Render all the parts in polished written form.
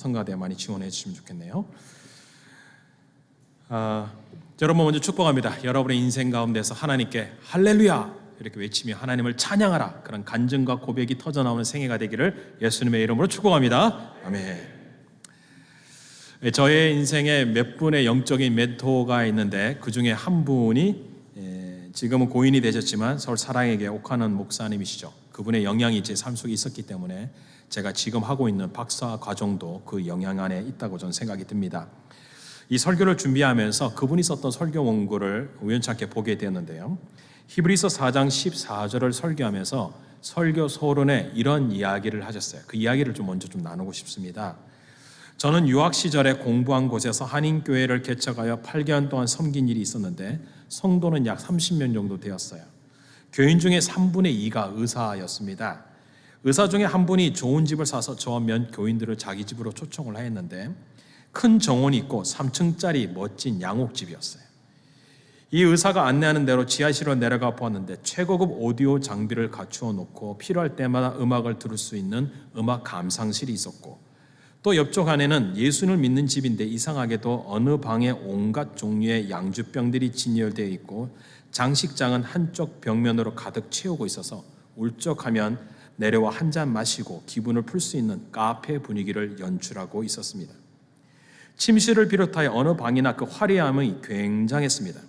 성가대 많이 지원해 주시면 좋겠네요. 여러분 먼저 축복합니다. 여러분의 인생 가운데서 하나님께 할렐루야 이렇게 외치며 하나님을 찬양하라, 그런 간증과 고백이 터져나오는 생애가 되기를 예수님의 이름으로 축복합니다. 아멘. 저의 인생에 몇 분의 영적인 멘토가 있는데 그 중에 한 분이 지금은 고인이 되셨지만 서울 사랑에게 옥하는 목사님이시죠. 그분의 영향이 제 삶 속에 있었기 때문에 제가 지금 하고 있는 박사 과정도 그 영향 안에 있다고 저는 생각이 듭니다. 이 설교를 준비하면서 그분이 썼던 설교 원고를 우연찮게 보게 되었는데요. 히브리서 4장 14절을 설교하면서 설교 서론에 이런 이야기를 하셨어요. 그 이야기를 먼저 나누고 싶습니다. 저는 유학 시절에 공부한 곳에서 한인교회를 개척하여 8개월 동안 섬긴 일이 있었는데 성도는 약 30명 정도 되었어요. 교인 중에 3분의 2가 의사였습니다. 의사 중에 한 분이 좋은 집을 사서 저와 몇 교인들을 자기 집으로 초청을 하였는데 큰 정원이 있고 3층짜리 멋진 양옥집이었어요. 이 의사가 안내하는 대로 지하실로 내려가 보았는데 최고급 오디오 장비를 갖추어 놓고 필요할 때마다 음악을 들을 수 있는 음악 감상실이 있었고, 또 옆쪽 안에는 예수님을 믿는 집인데 이상하게도 어느 방에 온갖 종류의 양주병들이 진열되어 있고 장식장은 한쪽 벽면으로 가득 채우고 있어서 울적하면 내려와 한 잔 마시고 기분을 풀 수 있는 카페 분위기를 연출하고 있었습니다. 침실을 비롯하여 어느 방이나 그 화려함이 굉장했습니다.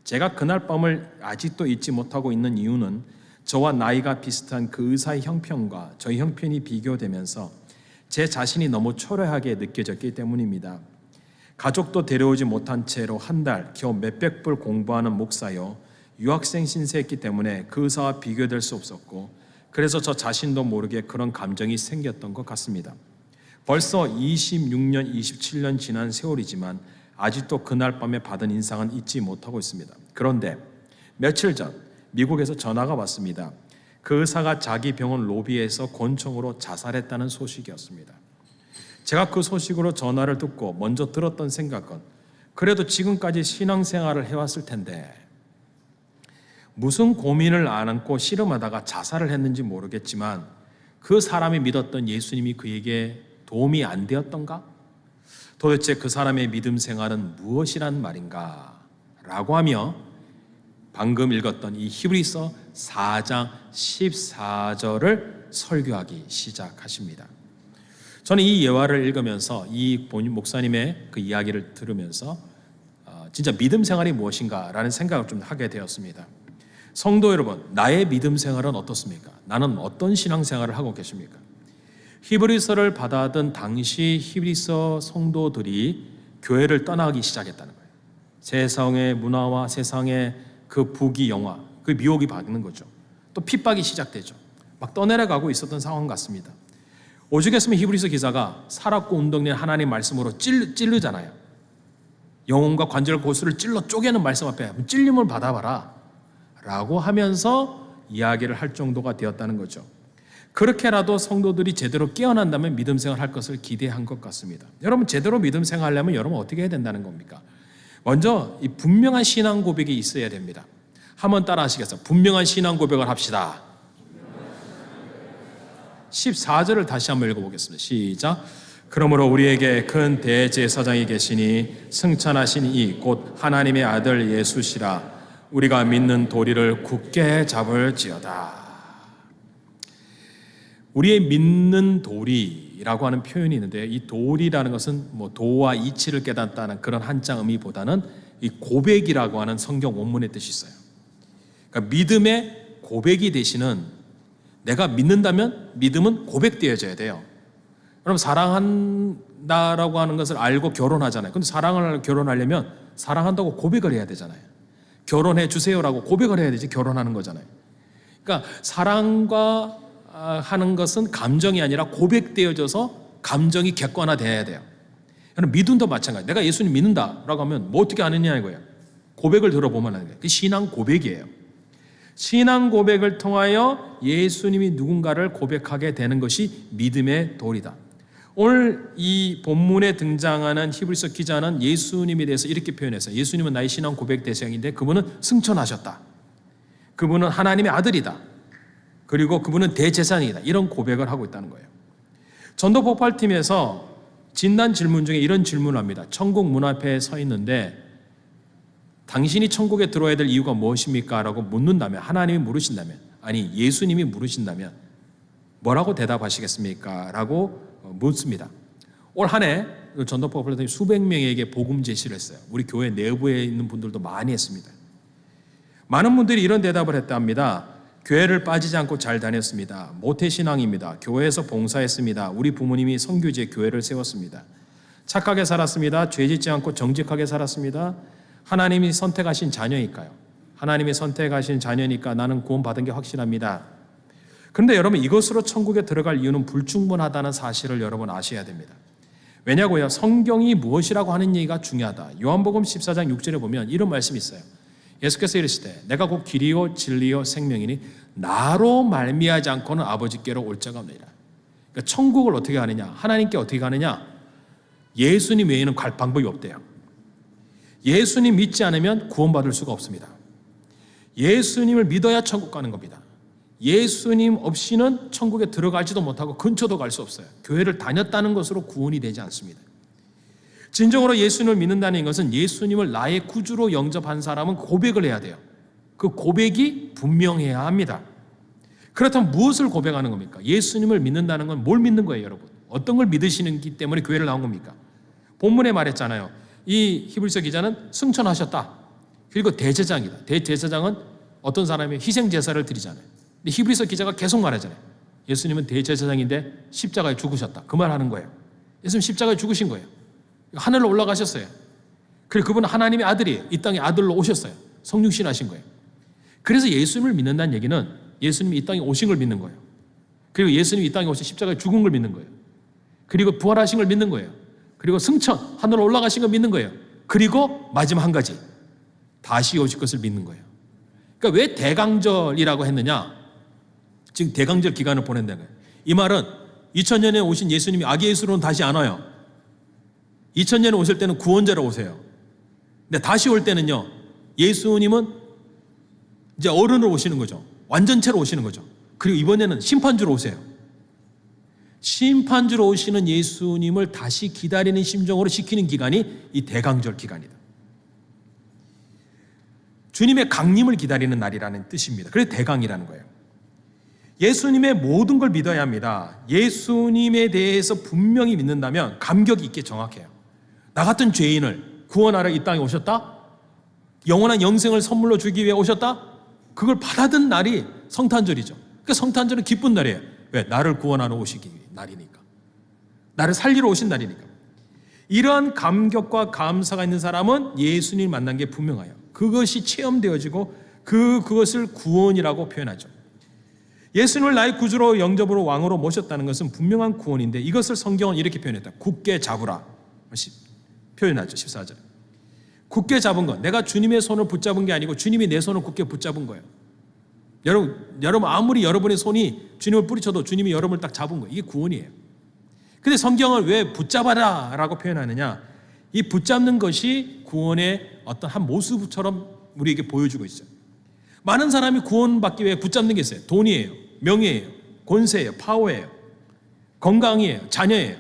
제가 그날 밤을 아직도 잊지 못하고 있는 이유는 저와 나이가 비슷한 그 의사의 형편과 저의 형편이 비교되면서 제 자신이 너무 초라하게 느껴졌기 때문입니다. 가족도 데려오지 못한 채로 한 달 겨우 몇백 불 공부하는 목사여 유학생 신세였기 때문에 그 의사와 비교될 수 없었고, 그래서 저 자신도 모르게 그런 감정이 생겼던 것 같습니다. 벌써 26년, 27년 지난 세월이지만 아직도 그날 밤에 받은 인상은 잊지 못하고 있습니다. 그런데 며칠 전 미국에서 전화가 왔습니다. 그 의사가 자기 병원 로비에서 권총으로 자살했다는 소식이었습니다. 제가 그 소식으로 전화를 듣고 먼저 들었던 생각은, 그래도 지금까지 신앙생활을 해왔을 텐데 무슨 고민을 안고 씨름하다가 자살을 했는지 모르겠지만 그 사람이 믿었던 예수님이 그에게 도움이 안 되었던가? 도대체 그 사람의 믿음 생활은 무엇이란 말인가? 라고 하며 방금 읽었던 이 히브리서 4장 14절을 설교하기 시작하십니다. 저는 이 예화를 읽으면서 이 목사님의 그 이야기를 들으면서 진짜 믿음 생활이 무엇인가 라는 생각을 좀 하게 되었습니다. 성도 여러분, 나의 믿음 생활은 어떻습니까? 나는 어떤 신앙 생활을 하고 계십니까? 히브리서를 받아든 당시 히브리서 성도들이 교회를 떠나기 시작했다는 거예요. 세상의 문화와 세상의 그 부귀영화, 그 미혹이 받는 거죠. 또 핍박이 시작되죠. 막 떠내려가고 있었던 상황 같습니다. 오죽했으면 히브리서 기자가 살았고 운동된 하나님 말씀으로 찌르잖아요. 영혼과 관절 고수를 찔러 쪼개는 말씀 앞에 찔림을 받아봐라 라고 하면서 이야기를 할 정도가 되었다는 거죠. 그렇게라도 성도들이 제대로 깨어난다면 믿음 생활할 것을 기대한 것 같습니다. 여러분, 제대로 믿음 생활하려면 여러분 어떻게 해야 된다는 겁니까? 먼저 이 분명한 신앙 고백이 있어야 됩니다. 한번 따라 하시겠어요? 분명한 신앙 고백을 합시다. 14절을 다시 한번 읽어보겠습니다. 시작. 그러므로 우리에게 큰 대제사장이 계시니 승천하신 이 곧 하나님의 아들 예수시라. 우리가 믿는 도리를 굳게 잡을지어다. 우리의 믿는 도리라고 하는 표현이 있는데, 이 도리라는 것은 도와 이치를 깨닫다는 그런 한자 의미보다는 이 고백이라고 하는 성경 원문의 뜻이 있어요. 그러니까 믿음의 고백이 되시는, 내가 믿는다면 믿음은 고백되어져야 돼요. 그럼 사랑한다라고 하는 것을 알고 결혼하잖아요. 근데 사랑을 결혼하려면 사랑한다고 고백을 해야 되잖아요. 결혼해 주세요라고 고백을 해야 되지 결혼하는 거잖아요. 그러니까 사랑과 하는 것은 감정이 아니라 고백되어져서 감정이 객관화돼야 돼요. 믿음도 마찬가지. 내가 예수님 믿는다라고 하면 뭐 어떻게 아느냐 이거예요. 고백을 들어보면 하는 거예요. 그게 신앙 고백이에요. 신앙 고백을 통하여 예수님이 누군가를 고백하게 되는 것이 믿음의 도리다. 오늘 이 본문에 등장하는 히브리서 기자는 예수님에 대해서 이렇게 표현했어요. 예수님은 나의 신앙 고백 대상인데 그분은 승천하셨다. 그분은 하나님의 아들이다. 그리고 그분은 대제사장이다. 이런 고백을 하고 있다는 거예요. 전도 폭발팀에서 진단 질문 중에 이런 질문을 합니다. 천국 문 앞에 서 있는데 당신이 천국에 들어와야 될 이유가 무엇입니까? 라고 묻는다면, 하나님이 물으신다면, 아니 예수님이 물으신다면 뭐라고 대답하시겠습니까? 라고 묻습니다. 올 한 해 전도파 플랫폼이 수백 명에게 복음 제시를 했어요. 우리 교회 내부에 있는 분들도 많이 했습니다. 많은 분들이 이런 대답을 했답니다. 교회를 빠지지 않고 잘 다녔습니다. 모태신앙입니다. 교회에서 봉사했습니다. 우리 부모님이 선교지에 교회를 세웠습니다. 착하게 살았습니다. 죄짓지 않고 정직하게 살았습니다. 하나님이 선택하신 자녀니까요. 하나님이 선택하신 자녀니까 나는 구원받은 게 확실합니다. 그런데 여러분, 이것으로 천국에 들어갈 이유는 불충분하다는 사실을 여러분 아셔야 됩니다. 왜냐고요? 성경이 무엇이라고 하는 얘기가 중요하다. 요한복음 14장 6절에 보면 이런 말씀이 있어요. 예수께서 이르시되 내가 곧 길이요 진리요 생명이니 나로 말미하지 않고는 아버지께로 올 자가 없느니라. 그러니까 천국을 어떻게 가느냐, 하나님께 어떻게 가느냐, 예수님 외에는 갈 방법이 없대요. 예수님 믿지 않으면 구원받을 수가 없습니다. 예수님을 믿어야 천국 가는 겁니다. 예수님 없이는 천국에 들어갈지도 못하고 근처도 갈 수 없어요. 교회를 다녔다는 것으로 구원이 되지 않습니다. 진정으로 예수님을 믿는다는 것은 예수님을 나의 구주로 영접한 사람은 고백을 해야 돼요. 그 고백이 분명해야 합니다. 그렇다면 무엇을 고백하는 겁니까? 예수님을 믿는다는 건 뭘 믿는 거예요, 여러분? 어떤 걸 믿으시는기 때문에 교회를 나온 겁니까? 본문에 말했잖아요. 이 히브리서 기자는 승천하셨다. 그리고 대제사장이다. 대제사장은 어떤 사람이 희생제사를 드리잖아요. 근데 히브리서 기자가 계속 말하잖아요. 예수님은 대제사장인데 십자가에 죽으셨다. 그 말 하는 거예요. 예수님 십자가에 죽으신 거예요. 하늘로 올라가셨어요. 그리고 그분은 하나님의 아들이에요. 이 땅에 아들로 오셨어요. 성육신 하신 거예요. 그래서 예수님을 믿는다는 얘기는 예수님이 이 땅에 오신 걸 믿는 거예요. 그리고 예수님이 이 땅에 오신 십자가에 죽은 걸 믿는 거예요. 그리고 부활하신 걸 믿는 거예요. 그리고 승천, 하늘로 올라가신 걸 믿는 거예요. 그리고 마지막 한 가지, 다시 오실 것을 믿는 거예요. 그러니까 왜 대강절이라고 했느냐? 지금 대강절 기간을 보낸다는 거예요. 이 말은 2000년에 오신 예수님이 아기 예수로는 다시 안 와요. 2000년에 오실 때는 구원자로 오세요. 근데 다시 올 때는요, 예수님은 이제 어른으로 오시는 거죠. 완전체로 오시는 거죠. 그리고 이번에는 심판주로 오세요. 심판주로 오시는 예수님을 다시 기다리는 심정으로 지키는 기간이 이 대강절 기간이다. 주님의 강림을 기다리는 날이라는 뜻입니다. 그래서 대강이라는 거예요. 예수님의 모든 걸 믿어야 합니다. 예수님에 대해서 분명히 믿는다면 감격 있게 정확해요. 나 같은 죄인을 구원하러 이 땅에 오셨다? 영원한 영생을 선물로 주기 위해 오셨다? 그걸 받아든 날이 성탄절이죠. 그러니까 성탄절은 기쁜 날이에요. 왜? 나를 구원하러 오시기 날이니까. 나를 살리러 오신 날이니까. 이러한 감격과 감사가 있는 사람은 예수님을 만난 게 분명해요. 그것이 체험되어지고 그것을 구원이라고 표현하죠. 예수님을 나의 구주로 영접으로 왕으로 모셨다는 것은 분명한 구원인데 이것을 성경은 이렇게 표현했다. 굳게 잡으라. 표현하죠. 14절. 굳게 잡은 것. 내가 주님의 손을 붙잡은 게 아니고 주님이 내 손을 굳게 붙잡은 거예요. 여러분 아무리 여러분의 손이 주님을 뿌리쳐도 주님이 여러분을 딱 잡은 거예요. 이게 구원이에요. 근데 성경을 왜 붙잡아라 라고 표현하느냐? 이 붙잡는 것이 구원의 어떤 한 모습처럼 우리에게 보여주고 있어요. 많은 사람이 구원받기 위해 붙잡는 게 있어요. 돈이에요, 명예예요, 권세예요, 파워예요, 건강이에요, 자녀예요.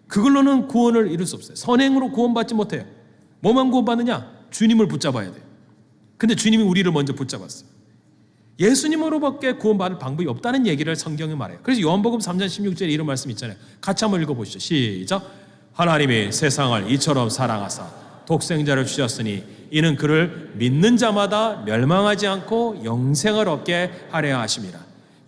그걸로는 구원을 이룰 수 없어요. 선행으로 구원받지 못해요. 뭐만 구원받느냐? 주님을 붙잡아야 돼요. 근데 주님이 우리를 먼저 붙잡았어요. 예수님으로밖에 구원받을 방법이 없다는 얘기를 성경이 말해요. 그래서 요한복음 3장 16절에 이런 말씀이 있잖아요. 같이 한번 읽어보시죠. 시작. 하나님이 세상을 이처럼 사랑하사 독생자를 주셨으니 이는 그를 믿는 자마다 멸망하지 않고 영생을 얻게 하려 하심이라.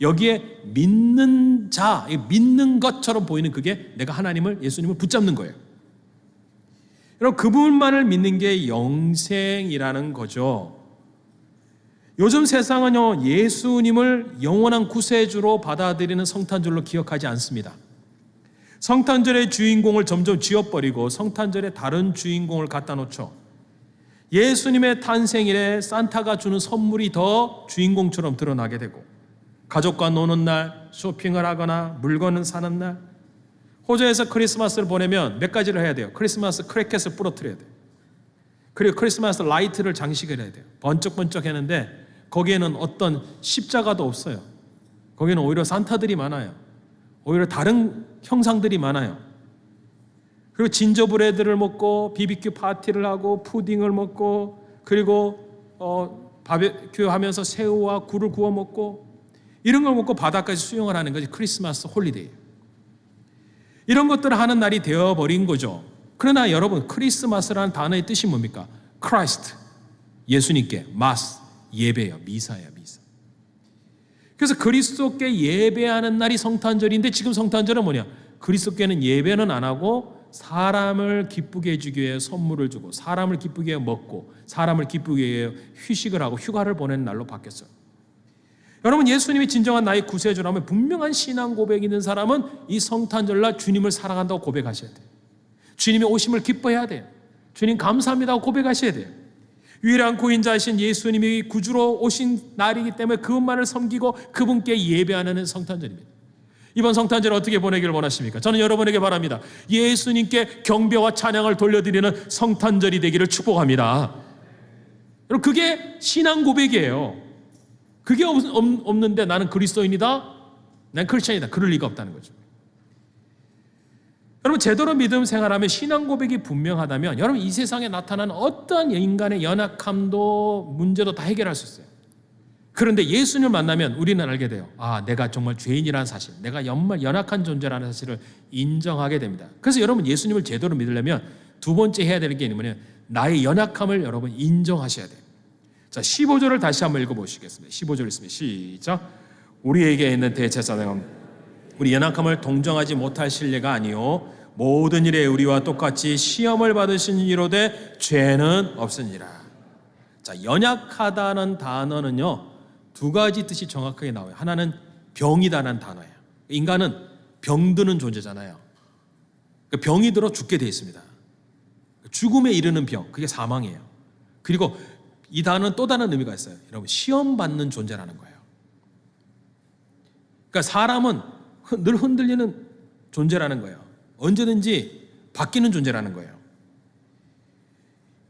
여기에 믿는 자, 믿는 것처럼 보이는 그게 내가 하나님을, 예수님을 붙잡는 거예요. 여러분, 그분만을 믿는 게 영생이라는 거죠. 요즘 세상은요, 예수님을 영원한 구세주로 받아들이는 성탄절로 기억하지 않습니다. 성탄절의 주인공을 점점 지워버리고 성탄절에 다른 주인공을 갖다 놓죠. 예수님의 탄생일에 산타가 주는 선물이 더 주인공처럼 드러나게 되고, 가족과 노는 날, 쇼핑을 하거나 물건을 사는 날, 호주에서 크리스마스를 보내면 몇 가지를 해야 돼요. 크리스마스 크래켓을 부러뜨려야 돼요. 그리고 크리스마스 라이트를 장식을 해야 돼요. 번쩍번쩍 했는데 거기에는 어떤 십자가도 없어요. 거기는 오히려 산타들이 많아요. 오히려 다른 형상들이 많아요. 그리고 진저브레드를 먹고 BBQ 파티를 하고 푸딩을 먹고 그리고 바베큐 하면서 새우와 굴을 구워 먹고 이런 걸 먹고 바다까지 수영을 하는 것이 크리스마스 홀리데이. 이런 것들을 하는 날이 되어버린 거죠. 그러나 여러분, 크리스마스라는 단어의 뜻이 뭡니까? 크라이스트, 예수님께, 마스, 예배예요. 미사예요, 미사. 그래서 그리스도께 예배하는 날이 성탄절인데 지금 성탄절은 뭐냐? 그리스도께는 예배는 안 하고 사람을 기쁘게 해주기 위해 선물을 주고 사람을 기쁘게 해 먹고 사람을 기쁘게 해 휴식을 하고 휴가를 보내는 날로 바뀌었어요. 여러분, 예수님이 진정한 나의 구세주라면 분명한 신앙 고백이 있는 사람은 이 성탄절날 주님을 사랑한다고 고백하셔야 돼요. 주님이 오심을 기뻐해야 돼요. 주님 감사합니다 하고 고백하셔야 돼요. 유일한 구인자이신 예수님이 구주로 오신 날이기 때문에 그분만을 섬기고 그분께 예배하는 성탄절입니다. 이번 성탄절 어떻게 보내기를 원하십니까? 저는 여러분에게 바랍니다. 예수님께 경배와 찬양을 돌려드리는 성탄절이 되기를 축복합니다. 여러분, 그게 신앙 고백이에요. 그게 없는데 나는 그리스도인이다, 난 크리스천이다, 그럴 리가 없다는 거죠. 여러분, 제대로 믿음 생활하면 신앙 고백이 분명하다면 여러분, 이 세상에 나타나는 어떠한 인간의 연약함도 문제도 다 해결할 수 있어요. 그런데 예수님을 만나면 우리는 알게 돼요. 아, 내가 정말 죄인이라는 사실, 내가 정말 연약한 존재라는 사실을 인정하게 됩니다. 그래서 여러분, 예수님을 제대로 믿으려면 두 번째 해야 될 게 뭐냐면 나의 연약함을 여러분 인정하셔야 돼요. 자, 15절을 다시 한번 읽어보시겠습니다. 15절 있습니다. 시작. 우리에게 있는 대제사장은 우리 연약함을 동정하지 못할 신뢰가 아니요 모든 일에 우리와 똑같이 시험을 받으신 이로되 죄는 없으니라. 자, 연약하다는 단어는요 두 가지 뜻이 정확하게 나와요. 하나는 병이다라는 단어예요. 인간은 병드는 존재잖아요. 병이 들어 죽게 되어 있습니다. 죽음에 이르는 병, 그게 사망이에요. 그리고 이 단어는 또 다른 의미가 있어요. 여러분, 시험 받는 존재라는 거예요. 그러니까 사람은 늘 흔들리는 존재라는 거예요. 언제든지 바뀌는 존재라는 거예요.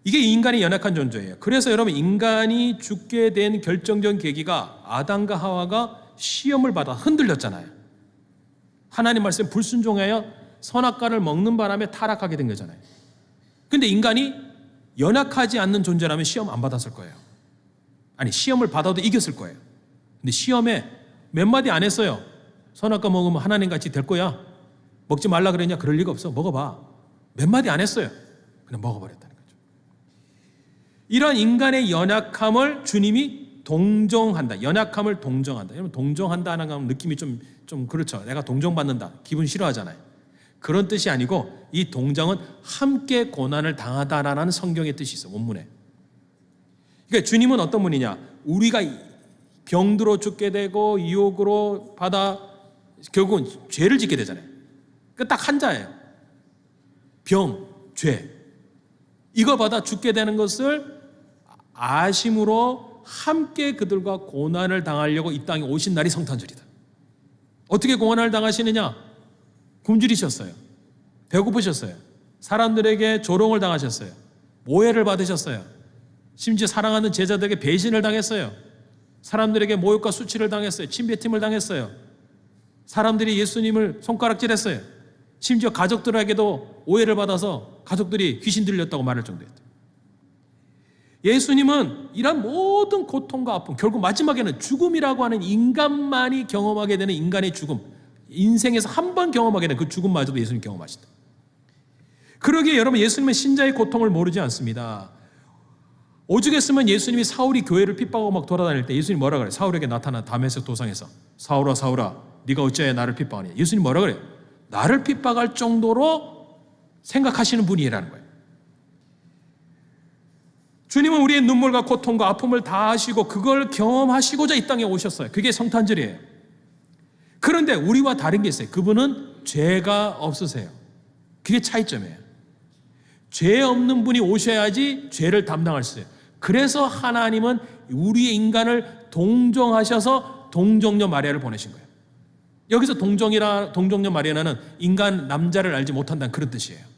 이게 인간이 연약한 존재예요. 그래서 여러분, 인간이 죽게 된 결정적인 계기가 아담과 하와가 시험을 받아 흔들렸잖아요. 하나님 말씀 불순종하여 선악과를 먹는 바람에 타락하게 된 거잖아요. 근데 인간이 연약하지 않는 존재라면 시험 안 받았을 거예요. 아니, 시험을 받아도 이겼을 거예요. 근데 시험에 몇 마디 안 했어요. 선악과 먹으면 하나님같이 될 거야. 먹지 말라 그랬냐? 그럴 리가 없어. 먹어봐. 몇 마디 안 했어요. 그냥 먹어버렸다는 거죠. 이런 인간의 연약함을 주님이 동정한다. 연약함을 동정한다. 여러분, 동정한다는 건 느낌이 좀 그렇죠. 내가 동정받는다. 기분 싫어하잖아요. 그런 뜻이 아니고 이 동정은 함께 고난을 당하다라는 성경의 뜻이 있어요. 원문에. 그러니까 주님은 어떤 분이냐? 우리가 병들어 죽게 되고 유혹으로 받아 결국은 죄를 짓게 되잖아요. 그 딱 한자예요. 병, 죄. 이거 받아 죽게 되는 것을 아심으로 함께 그들과 고난을 당하려고 이 땅에 오신 날이 성탄절이다. 어떻게 고난을 당하시느냐? 굶주리셨어요. 배고프셨어요. 사람들에게 조롱을 당하셨어요. 모해를 받으셨어요. 심지어 사랑하는 제자들에게 배신을 당했어요. 사람들에게 모욕과 수치를 당했어요. 침뱉음을 당했어요. 사람들이 예수님을 손가락질했어요. 심지어 가족들에게도 오해를 받아서 가족들이 귀신 들렸다고 말할 정도였대요. 예수님은 이런 모든 고통과 아픔, 결국 마지막에는 죽음이라고 하는 인간만이 경험하게 되는 인간의 죽음, 인생에서 한 번 경험하게 되는 그 죽음마저도 예수님 경험하신다. 그러기에 여러분, 예수님은 신자의 고통을 모르지 않습니다. 오죽했으면 예수님이 사울이 교회를 핍박하고 막 돌아다닐 때 예수님이 뭐라 그래요? 사울에게 나타난 다메섹 도상에서 사울아 사울아 네가 어찌하여 나를 핍박하냐? 예수님이 뭐라 그래요? 나를 핍박할 정도로 생각하시는 분이라는 거예요. 주님은 우리의 눈물과 고통과 아픔을 다 하시고 그걸 경험하시고자 이 땅에 오셨어요. 그게 성탄절이에요. 그런데 우리와 다른 게 있어요. 그분은 죄가 없으세요. 그게 차이점이에요. 죄 없는 분이 오셔야지 죄를 담당할 수 있어요. 그래서 하나님은 우리의 인간을 동정하셔서 동정녀 마리아를 보내신 거예요. 여기서 동정녀 마리아는 인간 남자를 알지 못한다는 그런 뜻이에요.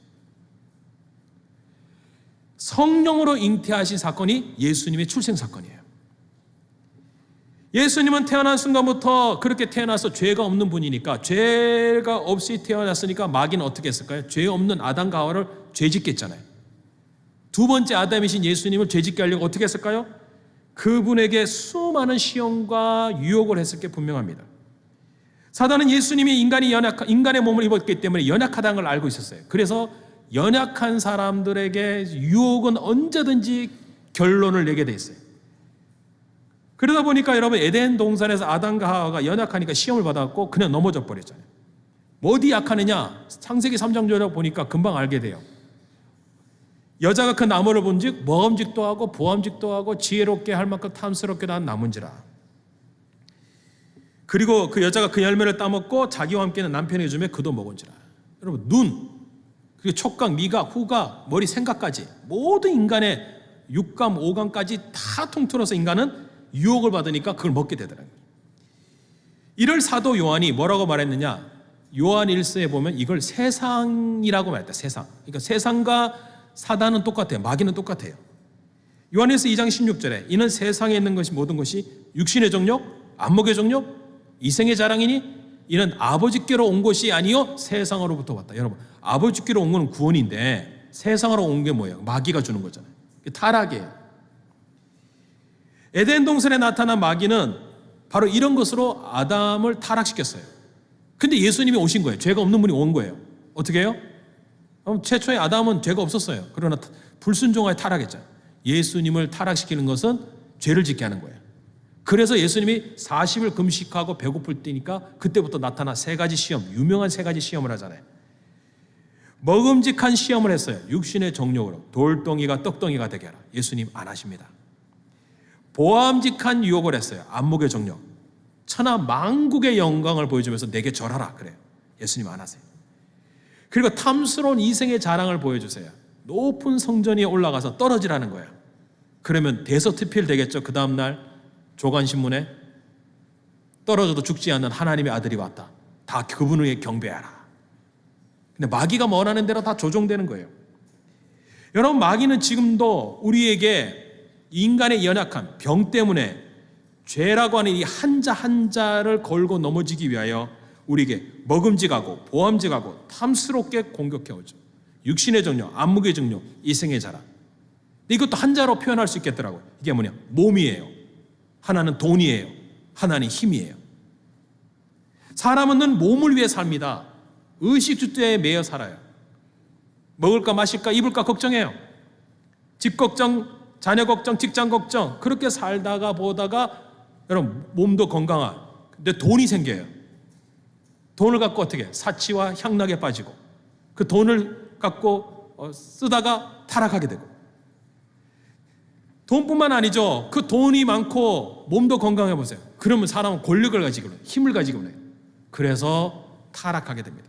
성령으로 잉태하신 사건이 예수님의 출생 사건이에요. 예수님은 태어난 순간부터 그렇게 태어나서 죄가 없는 분이니까, 죄가 없이 태어났으니까 마귀는 어떻게 했을까요? 죄 없는 아담과 하와를 죄짓게 했잖아요. 두 번째 아담이신 예수님을 죄짓게 하려고 어떻게 했을까요? 그분에게 수많은 시험과 유혹을 했을 게 분명합니다. 사단은 예수님이 인간의 몸을 입었기 때문에 연약하다는 걸 알고 있었어요. 그래서 연약한 사람들에게 유혹은 언제든지 결론을 내게 돼 있어요. 그러다 보니까 여러분, 에덴 동산에서 아담과 하와가 연약하니까 시험을 받았고 그냥 넘어져 버렸잖아요. 뭐 어디 약하느냐? 창세기 3장 절에 보니까 금방 알게 돼요. 여자가 그 나무를 본즉 먹음직도 하고 보암직도 하고 지혜롭게 할 만큼 탐스럽게도 한 나무인지라. 그리고 그 여자가 그 열매를 따먹고 자기와 함께는 남편에게 주매 그도 먹은지라. 여러분, 눈, 그리고 촉각, 미각, 후각, 머리, 생각까지 모든 인간의 육감, 오감까지 다 통틀어서 인간은 유혹을 받으니까 그걸 먹게 되더라고요. 이를 사도 요한이 뭐라고 말했느냐? 요한 1서에 보면 이걸 세상이라고 말했다. 세상. 그러니까 세상과 사단은 똑같아요. 마귀는 똑같아요. 요한일서 2장 16절에 이는 세상에 있는 것이 모든 것이 육신의 정욕, 안목의 정욕, 이생의 자랑이니 이는 아버지께로 온 것이 아니요 세상으로부터 왔다. 여러분, 아버지께로 온 건 구원인데 세상으로 온 게 뭐예요? 마귀가 주는 거잖아요. 타락이에요. 에덴 동산에 나타난 마귀는 바로 이런 것으로 아담을 타락시켰어요. 근데 예수님이 오신 거예요. 죄가 없는 분이 온 거예요. 어떻게 해요? 최초의 아담은 죄가 없었어요. 그러나 불순종하여 타락했죠. 예수님을 타락시키는 것은 죄를 짓게 하는 거예요. 그래서 예수님이 40일 금식하고 배고플 때니까 그때부터 나타난 세 가지 시험, 유명한 세 가지 시험을 하잖아요. 먹음직한 시험을 했어요. 육신의 정욕으로 돌덩이가 떡덩이가 되게 하라. 예수님 안 하십니다. 보암직한 유혹을 했어요. 안목의 정욕. 천하 만국의 영광을 보여주면서 내게 절하라. 그래요. 예수님 안 하세요. 그리고 탐스러운 이생의 자랑을 보여주세요. 높은 성전 위에 올라가서 떨어지라는 거예요. 그러면 대서특필 되겠죠. 그 다음날 조간신문에 떨어져도 죽지 않는 하나님의 아들이 왔다. 다 그분을 경배하라. 근데 마귀가 원하는 대로 다 조종되는 거예요. 여러분, 마귀는 지금도 우리에게 인간의 연약함, 병 때문에 죄라고 하는 이 한자 한자를 걸고 넘어지기 위하여 우리에게 먹음직하고 보암직하고 탐스럽게 공격해오죠. 육신의 정욕, 안목의 정욕, 이생의 자랑. 이것도 한자로 표현할 수 있겠더라고요. 이게 뭐냐? 몸이에요. 하나는 돈이에요. 하나는 힘이에요. 사람은 몸을 위해 삽니다. 의식주대에 매여 살아요. 먹을까 마실까 입을까 걱정해요. 집 걱정, 자녀 걱정, 직장 걱정. 그렇게 살다가 보다가 여러분 몸도 건강한 근데 돈이 생겨요. 돈을 갖고 어떻게 사치와 향락에 빠지고 그 돈을 갖고 쓰다가 타락하게 되고 돈뿐만 아니죠. 그 돈이 많고 몸도 건강해 보세요. 그러면 사람은 권력을 가지고 힘을 가지고 해요. 그래서 타락하게 됩니다.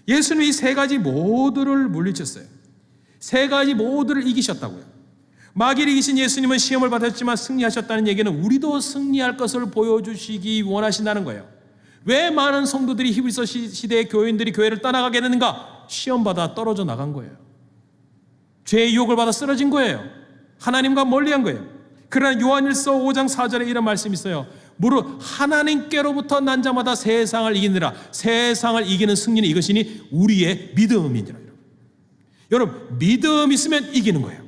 예수님이 이 세 가지 모두를 물리쳤어요. 세 가지 모두를 이기셨다고요. 마귀를 이기신 예수님은 시험을 받았지만 승리하셨다는 얘기는 우리도 승리할 것을 보여주시기 원하신다는 거예요. 왜 많은 성도들이 히브리서 시대의 교인들이 교회를 떠나가게 되는가? 시험받아 떨어져 나간 거예요. 죄의 유혹을 받아 쓰러진 거예요. 하나님과 멀리한 거예요. 그러나 요한일서 5장 4절에 이런 말씀이 있어요. 무릇 하나님께로부터 난 자마다 세상을 이기느라. 세상을 이기는 승리는 이것이니 우리의 믿음이니라. 여러분, 믿음 있으면 이기는 거예요.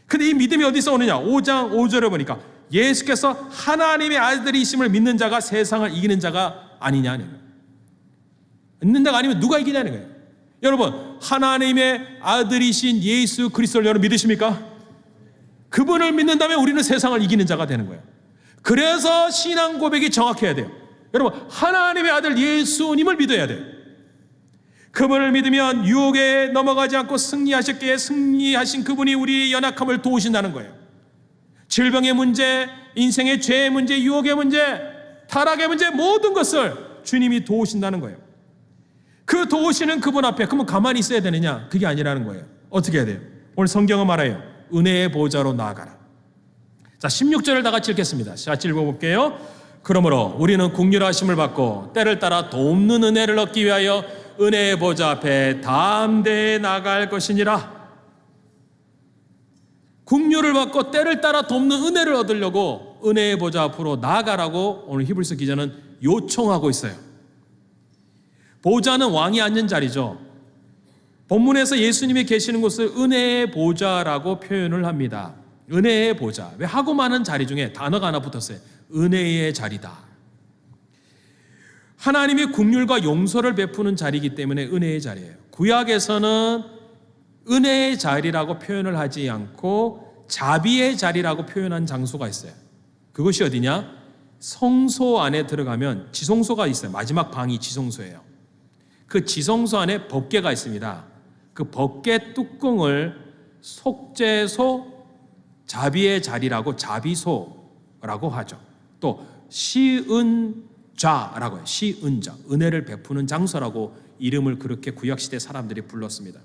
근데 이 믿음이 어디서 오느냐? 5장 5절에 보니까 예수께서 하나님의 아들이심을 믿는 자가 세상을 이기는 자가 아니냐는 거예요. 믿는 자가 아니면 누가 이기냐는 거예요. 여러분, 하나님의 아들이신 예수 그리스도를 여러분 믿으십니까? 그분을 믿는다면 우리는 세상을 이기는 자가 되는 거예요. 그래서 신앙 고백이 정확해야 돼요. 여러분, 하나님의 아들 예수님을 믿어야 돼요. 그분을 믿으면 유혹에 넘어가지 않고 승리하셨기에 승리하신 그분이 우리의 연약함을 도우신다는 거예요. 질병의 문제, 인생의 죄의 문제, 유혹의 문제, 타락의 문제 모든 것을 주님이 도우신다는 거예요. 그 도우시는 그분 앞에 그러면 가만히 있어야 되느냐? 그게 아니라는 거예요. 어떻게 해야 돼요? 오늘 성경은 말해요. 은혜의 보좌로 나아가라. 자, 16절을 다 같이 읽겠습니다. 자, 읽어볼게요. 그러므로 우리는 긍휼하심을 받고 때를 따라 돕는 은혜를 얻기 위하여 은혜의 보좌 앞에 담대히 나갈 것이니라. 긍휼을 받고 때를 따라 돕는 은혜를 얻으려고 은혜의 보좌 앞으로 나아가라고 오늘 히브리서 기자는 요청하고 있어요. 보좌는 왕이 앉는 자리죠. 본문에서 예수님이 계시는 곳을 은혜의 보좌라고 표현을 합니다. 은혜의 보좌. 왜 하고 많은 자리 중에 단어가 하나 붙었어요. 은혜의 자리다. 하나님이 긍휼과 용서를 베푸는 자리이기 때문에 은혜의 자리예요. 구약에서는 은혜의 자리라고 표현을 하지 않고 자비의 자리라고 표현한 장소가 있어요. 그것이 어디냐? 성소 안에 들어가면 지성소가 있어요. 마지막 방이 지성소예요. 그 지성소 안에 법궤가 있습니다. 그 법궤 뚜껑을 속죄소, 자비의 자리라고 자비소라고 하죠. 또 시은좌라고 해요. 시은좌, 은혜를 베푸는 장소라고 이름을 그렇게 구약시대 사람들이 불렀습니다.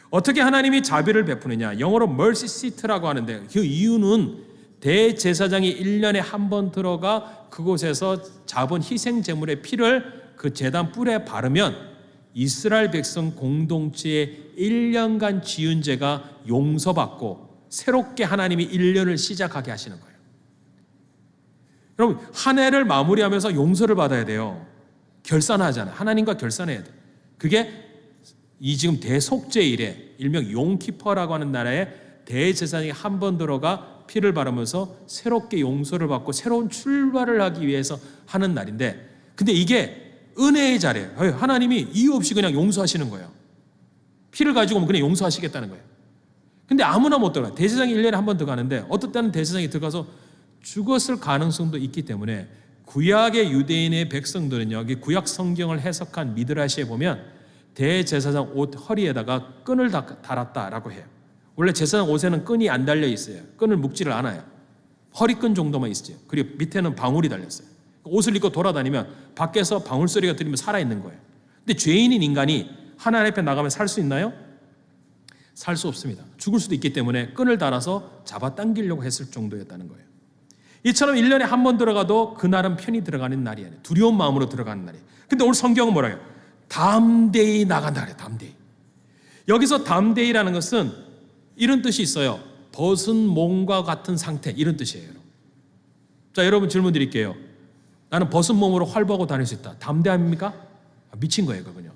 어떻게 하나님이 자비를 베푸느냐? 영어로 mercy seat라고 하는데 그 이유는 대제사장이 1년에 한 번 들어가 그곳에서 잡은 희생 제물의 피를 그 제단 뿔에 바르면 이스라엘 백성 공동체의 1년간 지은 죄가 용서받고 새롭게 하나님이 1년을 시작하게 하시는 거예요. 여러분, 한 해를 마무리하면서 용서를 받아야 돼요. 결산하잖아요. 하나님과 결산해야 돼요. 그게 이 지금 대속죄일에 일명 용키퍼라고 하는 나라에 대제사장이 한 번 들어가 피를 바르면서 새롭게 용서를 받고 새로운 출발을 하기 위해서 하는 날인데, 근데 이게 은혜의 자리예요. 하나님이 이유 없이 그냥 용서하시는 거예요. 피를 가지고 오면 그냥 용서하시겠다는 거예요. 근데 아무나 못 들어가요. 대제사장이 1년에 한 번 들어가는데 어떨 때는 대제사장이 들어가서 죽었을 가능성도 있기 때문에 구약의 유대인의 백성들은요, 여기 구약 성경을 해석한 미드라시에 보면 대제사장 옷 허리에다가 끈을 달았다라고 해요. 원래 제사장 옷에는 끈이 안 달려 있어요. 끈을 묶지를 않아요. 허리끈 정도만 있어요. 그리고 밑에는 방울이 달렸어요. 옷을 입고 돌아다니면 밖에서 방울 소리가 들리면 살아있는 거예요. 근데 죄인인 인간이 하나님 앞에 나가면 살 수 있나요? 살 수 없습니다. 죽을 수도 있기 때문에 끈을 달아서 잡아당기려고 했을 정도였다는 거예요. 이처럼 1년에 한 번 들어가도 그날은 편히 들어가는 날이 아니에요. 두려운 마음으로 들어가는 날이에요. 근데 오늘 성경은 뭐라 해요? 담대히 나간다 그래요. 담대히. 여기서 담대히라는 것은 이런 뜻이 있어요. 벗은 몸과 같은 상태, 이런 뜻이에요. 자, 여러분 질문 드릴게요. 나는 벗은 몸으로 활보하고 다닐 수 있다. 담대함입니까? 미친 거예요, 그건요.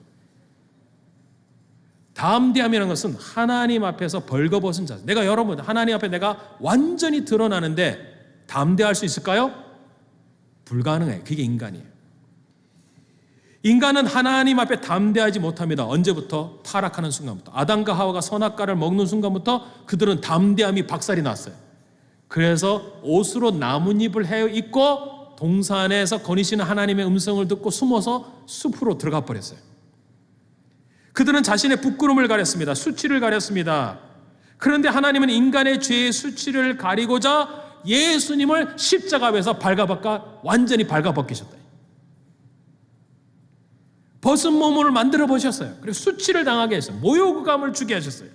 담대함이라는 것은 하나님 앞에서 벌거벗은 자세. 내가 여러분 하나님 앞에 내가 완전히 드러나는데 담대할 수 있을까요? 불가능해요. 그게 인간이에요. 인간은 하나님 앞에 담대하지 못합니다. 언제부터? 타락하는 순간부터. 아담과 하와가 선악과를 먹는 순간부터 그들은 담대함이 박살이 났어요. 그래서 옷으로 나뭇잎을 해 입고 동산에서 거니시는 하나님의 음성을 듣고 숨어서 숲으로 들어가 버렸어요. 그들은 자신의 부끄러움을 가렸습니다. 수치를 가렸습니다. 그런데 하나님은 인간의 죄의 수치를 가리고자 예수님을 십자가에서 완전히 발가벗기셨다. 벗은 몸을 만들어 보셨어요. 그리고 수치를 당하게 했어요. 모욕감을 주게 하셨어요.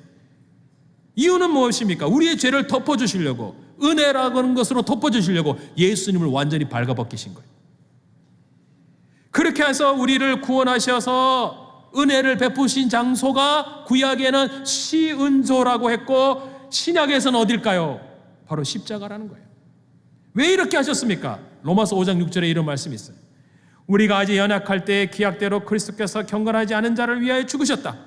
이유는 무엇입니까? 우리의 죄를 덮어주시려고, 은혜라고 하는 것으로 덮어주시려고 예수님을 완전히 발가벗기신 거예요. 그렇게 해서 우리를 구원하셔서 은혜를 베푸신 장소가 구약에는 시은조라고 했고 신약에서는 어딜까요? 바로 십자가라는 거예요. 왜 이렇게 하셨습니까? 로마서 5장 6절에 이런 말씀이 있어요. 우리가 아직 연약할 때 기약대로 그리스도께서 경건하지 않은 자를 위하여 죽으셨다.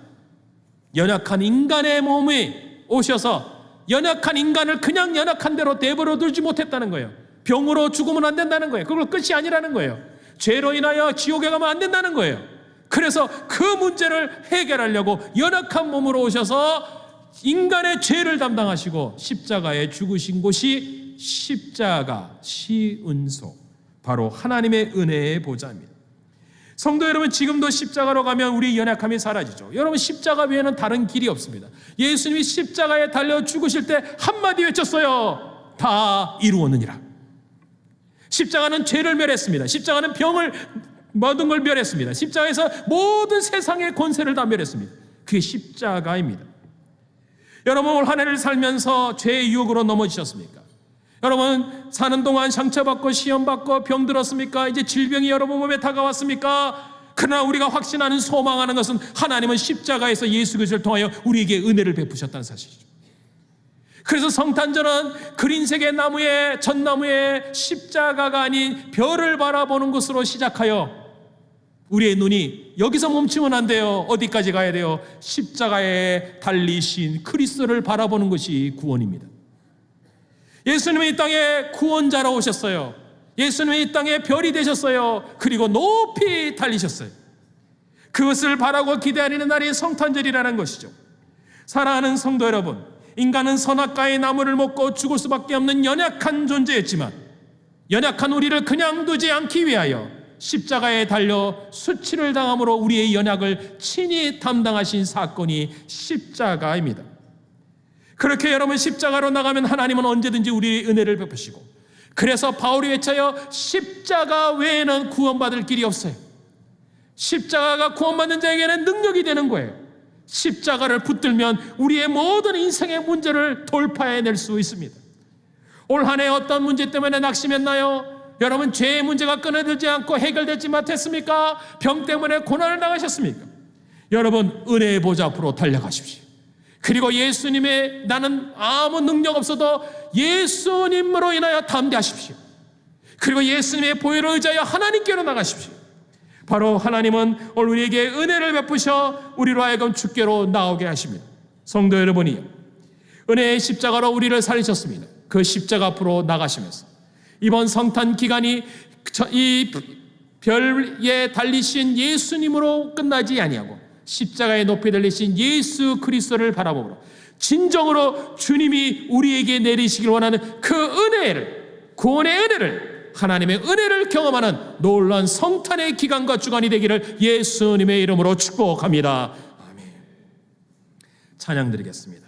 연약한 인간의 몸에 오셔서 연약한 인간을 그냥 연약한 대로 내버려 두지 못했다는 거예요. 병으로 죽으면 안 된다는 거예요. 그걸 끝이 아니라는 거예요. 죄로 인하여 지옥에 가면 안 된다는 거예요. 그래서 그 문제를 해결하려고 연약한 몸으로 오셔서 인간의 죄를 담당하시고 십자가에 죽으신 곳이 십자가, 시은소, 바로 하나님의 은혜의 보좌입니다. 성도 여러분, 지금도 십자가로 가면 우리 연약함이 사라지죠. 여러분, 십자가 외에는 다른 길이 없습니다. 예수님이 십자가에 달려 죽으실 때 한마디 외쳤어요. 다 이루었느니라. 십자가는 죄를 멸했습니다. 십자가는 병을 모든 걸 멸했습니다. 십자가에서 모든 세상의 권세를 다 멸했습니다. 그게 십자가입니다. 여러분, 올 한 해를 살면서 죄의 유혹으로 넘어지셨습니까? 여러분, 사는 동안 상처받고 시험받고 병들었습니까? 이제 질병이 여러분 몸에 다가왔습니까? 그러나 우리가 확신하는 소망하는 것은 하나님은 십자가에서 예수 그리스도를 통하여 우리에게 은혜를 베푸셨다는 사실이죠. 그래서 성탄절은 그린색의 나무에 전나무에 십자가가 아닌 별을 바라보는 것으로 시작하여 우리의 눈이 여기서 멈추면 안 돼요. 어디까지 가야 돼요? 십자가에 달리신 그리스도를 바라보는 것이 구원입니다. 예수님이 이 땅에 구원자로 오셨어요. 예수님이 이 땅에 별이 되셨어요. 그리고 높이 달리셨어요. 그것을 바라고 기대하는 날이 성탄절이라는 것이죠. 사랑하는 성도 여러분, 인간은 선악과의 나무를 먹고 죽을 수밖에 없는 연약한 존재였지만 연약한 우리를 그냥 두지 않기 위하여 십자가에 달려 수치를 당함으로 우리의 연약을 친히 담당하신 사건이 십자가입니다. 그렇게 여러분 십자가로 나가면 하나님은 언제든지 우리의 은혜를 베푸시고, 그래서 바울이 외쳐요. 십자가 외에는 구원받을 길이 없어요. 십자가가 구원받는 자에게는 능력이 되는 거예요. 십자가를 붙들면 우리의 모든 인생의 문제를 돌파해낼 수 있습니다. 올 한 해 어떤 문제 때문에 낙심했나요? 여러분, 죄의 문제가 끊어들지 않고 해결되지 못했습니까? 병 때문에 고난을 당하셨습니까? 여러분, 은혜의 보좌 앞으로 달려가십시오. 그리고 예수님의 나는 아무 능력 없어도 예수님으로 인하여 담대하십시오. 그리고 예수님의 보혈을 의지하여 하나님께로 나가십시오. 바로 하나님은 오늘 우리에게 은혜를 베푸셔 우리로 하여금 주께로 나오게 하십니다. 성도 여러분이 은혜의 십자가로 우리를 살리셨습니다. 그 십자가 앞으로 나가시면서 이번 성탄 기간이 이 별에 달리신 예수님으로 끝나지 아니하고 십자가에 높이 달리신 예수 그리스도를 바라보므로 진정으로 주님이 우리에게 내리시길 원하는 그 은혜를, 구원의 은혜를, 하나님의 은혜를 경험하는 놀라운 성탄의 기간과 주간이 되기를 예수님의 이름으로 축복합니다. 아멘. 찬양 드리겠습니다.